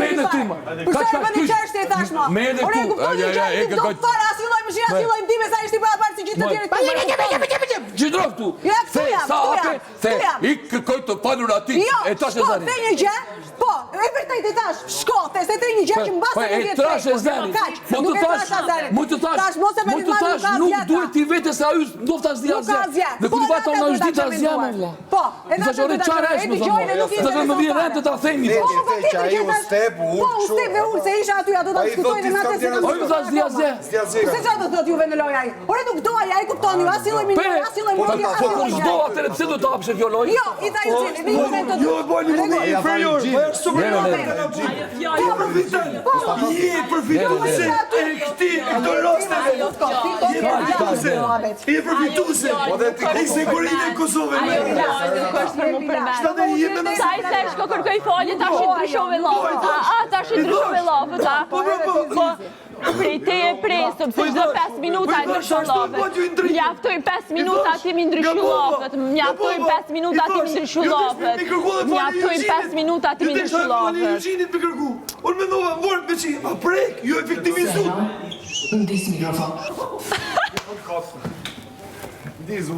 mende këtu më. Përse bëni çështje tash më? Mende këtu. Do fare asnjë lloj mëshire, asnjë lloj ndihme sa ishte para si gjithë të tjerë. Gjithë këtu. Se sa atë, se I kërkoj të falur atij e tash e zani. Po, një gjë. Po, e vërtet e tash. Shko, se te një gjë që mbas e trash e zani. Mo të tash, nuk duhet ti vetë se ai ndofta zja. Dhe kur vata unë është ditë zja më vlla. Po, e na çore çare është më thonë. Do të më vjen rënd të ta themi. Po, ustep se isha aty, ato ta diskutojnë natë se. Po më thash zja. Se çfarë do thotë juve në lojë ai? Ore nuk do ai kuptoni, asnjë lloj minute, asnjë lloj mundi. Po kur s'do atë pse do të hapsh kjo lojë? Jo, I tha ju cili, në moment të. Jo, bëni mundi inferior. Po është super. Je përfituese e këtij do rosteve. Je përfituese. E sigurisë e Kosovës. Sa I se shko kërkoj falje, tash I ndryshove llafët. Tash I ndryshove llafët. Prej te e presëm, se çdo 5 minuta e ndryshon llafët. Mjaftojnë 5 minuta ti mi ndryshu llafët. Mjaftojnë 5 minuta ti mi ndryshu llafët. Mjaftojnë 5 minuta ti mi ndryshu llafët. Unë mendova vorë me që, a prek, ju efektivizu. Ndis mikrofon. Ndizu.